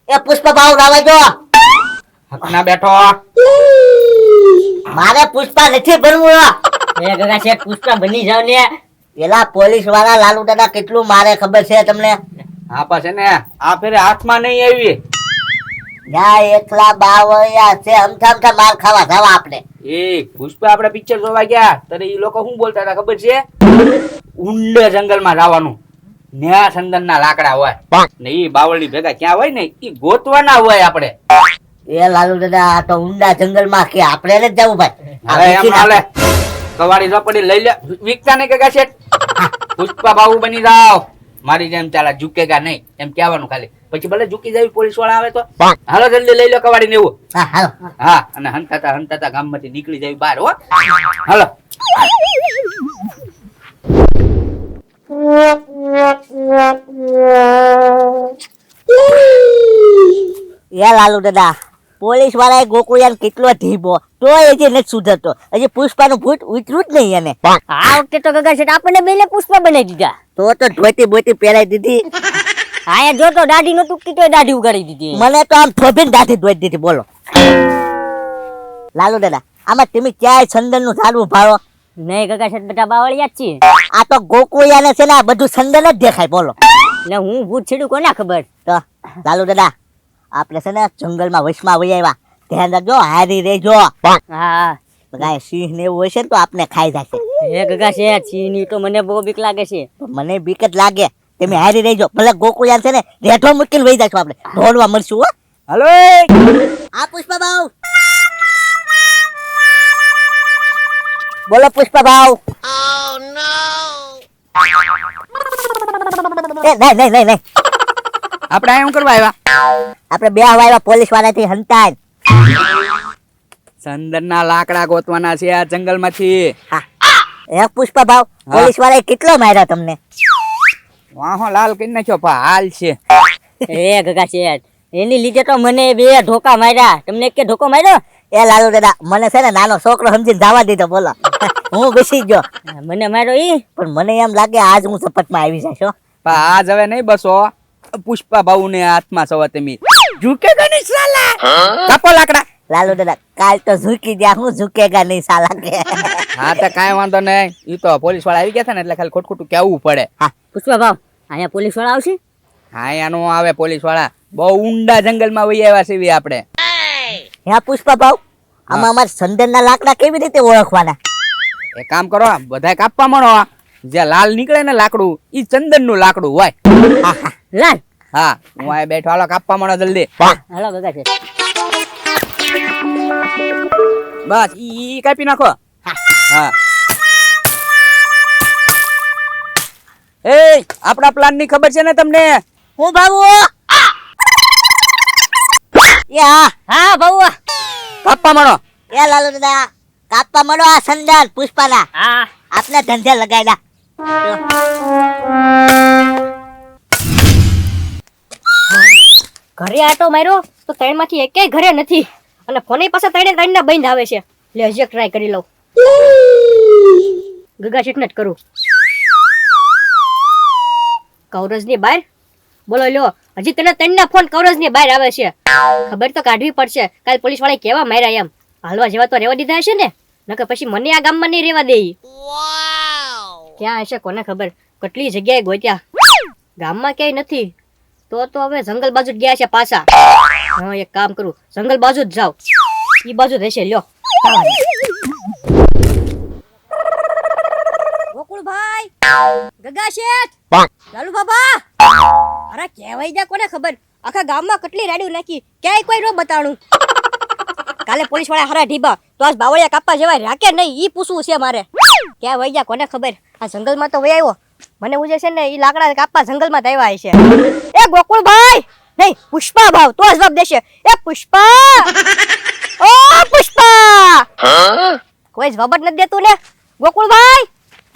એ પુષ્પા ભાવ રાવા જો હકના બેઠો. મારે પુષ્પા નથી બનવું. એ ગગા શેઠ પુષ્પા બની જાવ ને. પેલા પોલીસ વાળા લાલુ દાદા કેટલું મારે ખબર છે તમને? હા પછી ને આ ફેરે હાથમાં નહીં આવી. યા એકલા બાવળિયા છે અમથા માર ખાવા જવા આપણે. એ પુષ્પા આપણે પિક્ચર જોવા ગયા ત્યારે એ લોકો શું બોલતા હતા ખબર છે? ઊંડે જંગલમાં જવાનું, ન્યા સંદનના લાકડા હોય ને ઈ બાવળની ભેગા ક્યાં હોય ને ઈ ગોતવાના હોય આપણે. એ લાલુ દાદા આ તો ઊંડા જંગલમાં કે આપણે ને જવું ભાઈ. હવે એમ હાલે કવાડી ઝોપડી લઈ લે. વિકતા નહીં કે છે પુષ્પા બાબુ બની જાવ, મારી જેમ ચાલા ઝૂકેગા નહીં એમ કહેવાનું ખાલી. પછી ભલે ઝૂકી જાય પોલીસ વાળા આવે તો હાલો જલ્દી લઈ લો કવાડી ને એવું. હા હાલો. હા અને હંતાતા ગામમાંથી નીકળી જાય બહાર હો. હાલો એ લાલુ દાદા પોલીસ વાળાએ ગોકુળિયાને કેટલો ઢીબો તો હજી નથી સુધરતો. હજી પુષ્પાનું ભૂત ઉતર્યું જ નહીં એને. આ વખતે તો ગગા શેઠ આપણને બેને પુષ્પા બનાવી દીધા. તો ધોતી બોતી પહેરાઈ દીધી. આયા જો તો દાઢી નો ટૂંકી તો દાઢી ઉગાડી દીધી. મને તો આમ થોભીને દાઢી ધોઈ દીધી. બોલો લાલુ દાદા આમાં તમે ક્યાંય સંદન નું ઝાડવું ભાળો? નહીં ગગા શેઠ બેટા બાવળિયા જ છીએ. આ તો ગોકુળિયાને છે ને આ બધું સંદન જ દેખાય. બોલો એટલે હું ભૂત છેડું કોને ખબર. તો લાલુ દાદા આપણે છે ને જંગલમાં વશમાં વહી આવ્યા, ધ્યાન રાખજો, હારી રહેજો. હા ગાય સિંહ ને એવું હોય છે ને તો આપને ખાઈ જશે. એ ગગા શેઠ સિંહની તો મને બહુ બીક લાગે છે. મને બીક જ લાગે. તમે હારી રહેજો. ભલે ગોકુળિયા છે ને રેઠો મૂકીને વહી જશું આપણે, ઢોળવા મળશું. હો હાલો આ પુષ્પા ભાવ બોલો. પુષ્પા ભાવ નહીં આપણે એમ કરવા આવ્યા. આપણે બે આવ્યા પોલીસ વાળાથી હંતાય. સંદનના લાકડા ગોતવાના છે આ જંગલમાંથી. એ પુષ્પા ભાવ પોલીસ વાળાએ કેટલો માર્યા તમને? વાહો લાલ કરી નાખ્યો પા હાલ છે. એ ગગા શેઠ એની લીધે તો મને બે ઢોકા માર્યા. તમને કે ઢોકો માર્યો? એ લાલુ દાદા મને છે ને નાનો છોકરો સમજીને જવા દીધો. બોલો હું બેસી ગયો. મને માર્યો ઈ પણ મને એમ લાગે આજ હું ઝપટમાં આવી જશો. પા આજ હવે નહીં બસો. પુષ્પા બાબુ ને હાથમાં સવા તમે ઝૂકેગા નહીં સાલા. કાપો લાકડા. લાલુ દાદા કાલ તો ઝૂકી ગયા, હું ઝૂકેગા નહીં સાલા કે. હા તો કાંઈ વાંધો નહીં. ઈ તો પોલીસ વાળા આવી ગયા હતા ને એટલે ખાલી ખોટું કહેવું પડે. હા પુષ્પા ભાવ અહીંયા પોલીસ વાળા આવશે? હા અહીંયા નો આવે પોલીસ વાળા. બહુ ઊંડા જંગલમાં વહી આવ્યા છે આપણે. હે પુષ્પા ભાવ આમાં અમારે સંદનના લાકડા કેવી રીતે ઓળખવાના? એક કામ કરો બધા કાપવા મળો. જે લાલ નીકળે ને લાકડું ઈ ચંદન નું લાકડું હોય. લાલ હા હું આ બેઠો. હાલો કાપવા મળો જલ્દી. હાલો ગગા શેઠ. બસ ઈ કાપી નાખો. હા એ આપણા પ્લાન ની ખબર છે ને તમને? હું બાબુ યા હા બહુ કાપવા મળો. એ લાલુ દાદા કાપવા મળો આ સંદન પુષ્પાના. હા આપને ધંધે લગાડ્યા. ઘરે આટો માર્યો તો ત્રણ માંથી એકેય ઘરે નથી અને ફોને પાસે ત્રણ ના બંધ આવે છે. એટલે હજી ટ્રાય કરી લઉં. ગગા શેઠ ને જ કરું. કવરેજ ની બહાર બોલો લ્યો. હજી તને ત્રણ ના ફોન કવરેજ ની બહાર આવે છે. ખબર તો કાઢવી પડશે. કાલ પોલીસ વાળા કેવા માર્યા એમ. હાલવા જેવા તો રેવા દીધા હશે ને, નકર પછી મને આ ગામમાં નહીં રેવા દે. ક્યાં હશે કોને ખબર. કેટલી જગ્યાએ ગોત્યા, ગામમાં ક્યાંય નથી. તો હવે જંગલ બાજુ જ ગયા છે પાછા. હા એક કામ કરું, જંગલ બાજુ જ જાવ. ઈ બાજુ રહેશે. લ્યો ગોકુળભાઈ, ગગા શેઠ, લાલુ બાબા, અરે કહેવાય જા કોને ખબર. આખા ગામમાં કેટલી રાડીઓ નાખી, ક્યાંય કોઈ નો બતાણું. કાલે પોલીસ વાળા હારા ઢીબા તો આજ બાવળિયા કાપવા જેવા રાકે નહીં ઈ પૂછવું છે મારે. ક્યાં વઈ જા કોને ખબર. આ જંગલમાં તો વઈ આવ્યો. મને ઉજે છે ને ઈ લાકડા કાપવા જંગલમાં જ આવ્યા છે. એ ગોકુળભાઈ નહીં પુષ્પા ભાવ તો જવાબ દેશે. એ પુષ્પા, ઓ પુષ્પા, કોઈ જવાબ જ નથી દેતું ને. ગોકુળભાઈ,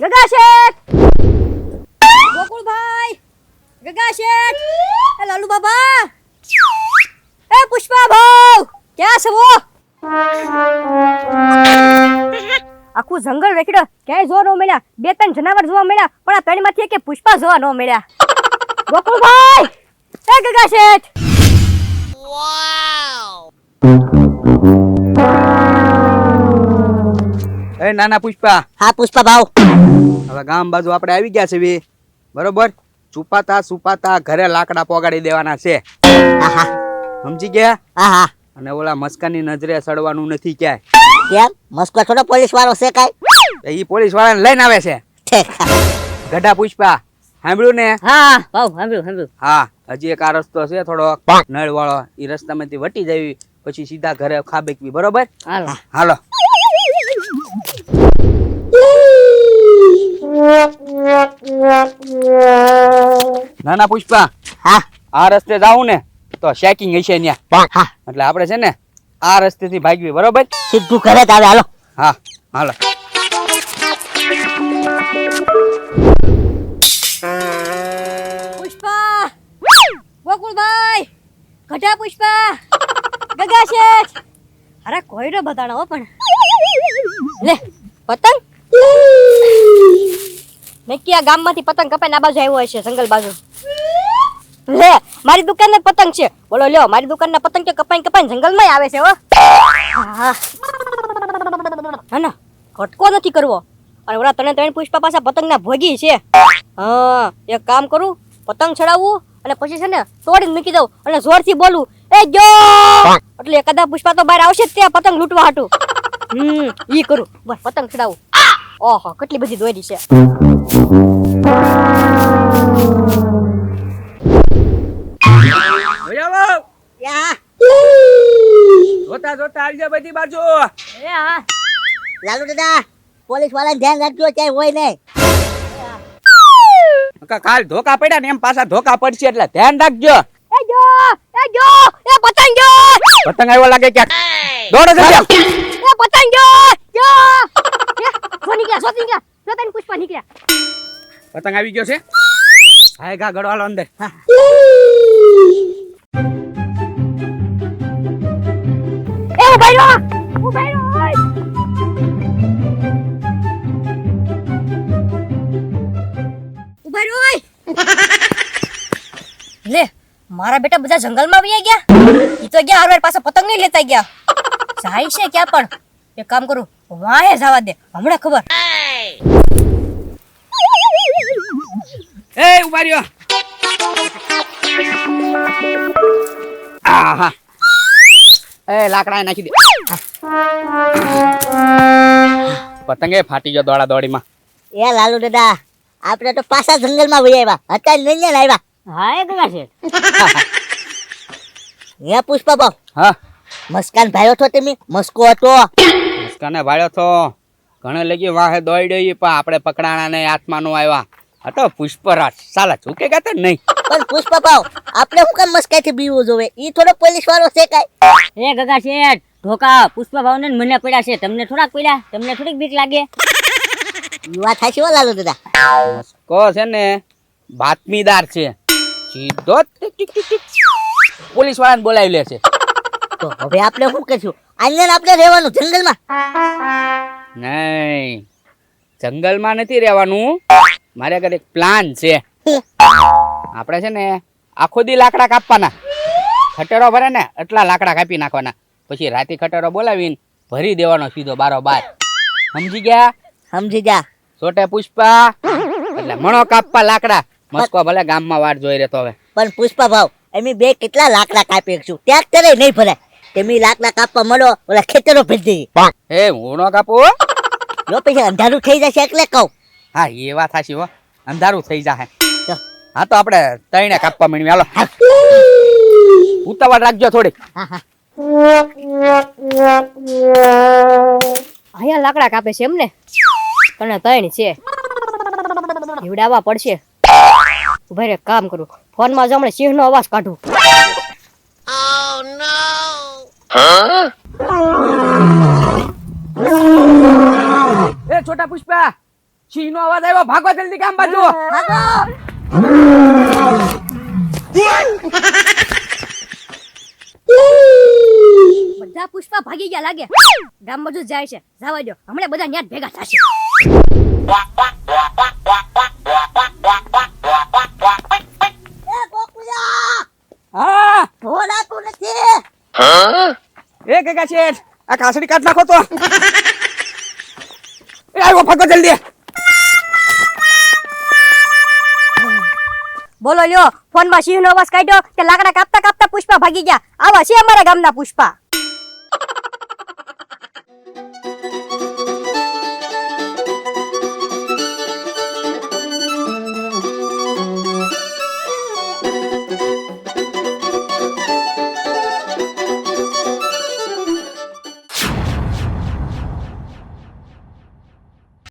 ગગા શેઠ, ગોકુળભાઈ, ગગા શેઠ, એ લાલુ બાબા, એ પુષ્પા ભાવ ક્યાં છો? આખું જંગલ વેખડ્યો, ક્યાંય જોવા ન મળ્યા. બે ત્રણ જનાવર જોવા મળ્યા પણ આ ત્રણ માંથી કે પુષ્પા જોવા ન મળ્યા. ગોકુળભાઈ, એ ગગા શેઠ, એ નાના પુષ્પા, હા પુષ્પા ભાવ. હવે ગામ બાજુ આપણે આવી ગયા છે બરોબર. છુપાતા છુપાતા ઘરે લાકડા પોગાડી દેવાના છે, હા હા સમજી ગયા? હા હા. અને ઓલા મસ્કાની નજરે સડવાનું નથી ક્યાંય. કેમ મસ્કો થોડો પોલીસ વાળો છે કાઈ? એ પોલીસ વાળાને લઈને આવે છે. ઠીક. ગઢા પુષ્પા, સાંભળ્યું ને? હા ભાવ સાંભળ્યું. હા, હજી એક આ રસ્તો છે થોડો નળ વાળો, એ રસ્તામાંથી વટી જવી, પછી સીધા ઘરે ખાબેકવી, બરોબર? હાલો. હાલો. નાના પુષ્પા, હા આ રસ્તે જાવું ને તો શેકિંગ હશે ત્યાં, હા. એટલે આપણે છે ને આ રસ્તેથી ભાગવી, બરોબર? સીધું ઘરે જ આવે. હાલો. હા હાલો. પુષ્પા, ગોકુળભાઈ, ગઢા પુષ્પા, ગગા શેઠ. અરે કોઈ નો બતાડો હો પણ. લે પતંગ. નક્કી આ ગામમાંથી પતંગ કપાઈને આ બાજુ આવ્યો હશે, જંગલ બાજુ. લે મારી દુકાન જ પતંગ છે. બોલો લ્યો, મારી દુકાનના પતંગ કે કપાઈને જંગલમાં આવે છે હો. હા ના ઘટકો નથી કરવો. અને ઓલા ત્રણ પુષ્પા પાછા પતંગના ભોગી છે. હા એક કામ કરું, પતંગ ચડાવવું અને પછી છે ને તોડીને મૂકી દઉં અને જોરથી બોલું, એ જો, એટલે કદાચ પુષ્પા તો બહાર આવશે જ ત્યાં પતંગ લૂંટવા હાટું. ઈ કરું, બસ પતંગ ચડાવું. ઓહો કેટલી બધી દોરી છે. યા જોતા જોતા આવી જાય બધી બાજુ. એ હા. લાલુ દાદા પોલીસ વાળાને ધ્યાન રાખજો, ક્યાંય હોય નહીં. કાલ ધોકા પડ્યા ને એમ પાછા ધોકા પડશે, એટલે ધ્યાન રાખજો. એ પતંગ જો, પતંગ આવ્યો લાગે ક્યાંક. દોડો જલ્દી. એ પતંગ જો. સો નીકળ્યા, જો તને પુષ્પા નીકળ્યા. પતંગ આવી ગયો છે. હાય ગા ગડો હાલો અંદર. એ ઉભા રહો, ઉભા રહો. ઉભા રહો. લે મારા બેટા બધા જંગલમાં વયા ગયા. ઈ તો ગયા હરવાર પાછા પતંગ નહીં લેતા ગયા. જાય છે ક્યાં પણ. એક કામ કરું, વાહે જવા દે, હમણાં ખબર. એ ઉભા રહ્યો. આહા. એ લાકડા નાખી દે. પતંગે ફાટી ગયો દોડા દોડીમાં. એ લાલુ દાદા આપણે તો પાછા જંગલમાં વહી આવ્યા, અત્યારે નહીં આવ્યા. હા એ ગગા શેઠ. હે પુષ્પા ભાવ, હા, મસ્કાન ભાઈઓ છો તમે? મસ્કો હતો. મુસ્કાને ભાળ્યો તો ઘણે લગી વાહે દોડી, પણ આપણે પકડાણા ને હાથમાં નો આવ્યા. હતો પુષ્પરાજ, સાલા ઝૂકે ગયા તો નહીં. પણ પુષ્પા ભાવ આપણે શું કામ મસ્કાઈથી બીવું જોવે? ઈ થોડો પોલીસ વાળો છે કાઈ? એ ગગા શેઠ, ધોકા પુષ્પા ભાવને ને મને પડ્યા છે, તમને થોડાક પડ્યા? તમને થોડીક બીક લાગે? ઈ વાત થાશી હો લાલુ દાદા. મુસ્કો છે ને બાતમીદાર છે, સીધો tick tick tick tick police વાળાને બોલાવી લે છે. તો હવે આપણે શું કરશું? અહીંયા આપણે રહેવાનું જંગલમાં? નહીં, જંગલમાં નથી રહેવાનું. મારે આગળ એક પ્લાન છે. આપણે છે ને આખો દી લાકડા કાપવાના, ખટેરો ભરે ને એટલા લાકડા કાપી નાખવાના, પછી રાતે ખટેરો બોલાવીને ભરી દેવાનો સીધો બારોબાર. સમજી ગયા? સમજી જા. છોટે પુષ્પા, એટલે મણો કાપવા લાકડા. મસ્કો ભલે ગામમાં વાટ જોઈ રહેતો હવે. પણ પુષ્પા ભાવ અમે બે કેટલા લાકડા કાપી શકશું? ત્યાં કરે નહીં ભરાય. તમે લાકડા કાપવા મળો, ઓલા ખેતરો ભરી દઈએ. એ હું નો કાપું. જો પછી અંધારું થઈ જશે એટલે કહું. હા એ વાત સાચી હો, અંધારું થઈ જાય. તો હા તો આપણે તઈને કાપવા માંડવી. હાલો ઉતાવળ રાખજો થોડી. હા હા અહીંયા લાકડા કાપે છે એમને? અને ત્રણ છે, જીવડાવવા પડશે. ઉભા રે, કામ કરું, ફોનમાં જ હમણાં સિંહનો અવાજ કાઢું. એ છોટા પુષ્પા, સિંહનો અવાજ આવ્યો, ભાગો જલ્દી ગામ બાજુ. બધા પુષ્પા ભાગી ગયા લાગે. ગામ બાજુ જાય છે, જવા દો, હમણાં બધા ન્યા જ ભેગા થશે. એ ગોકુળા, હા ઢોળાતું નથી. ગગા શેઠ આ કાસડી કાઢ નાખો તો એ આવ્યો ફગો જલ્દી બોલો લ્યો ફોનમાં સિંહનો અવાજ કાઢ્યો કે લાકડા કાપતા કાપતા પુષ્પા ભાગી ગયા આવા છે અમારા ગામના પુષ્પા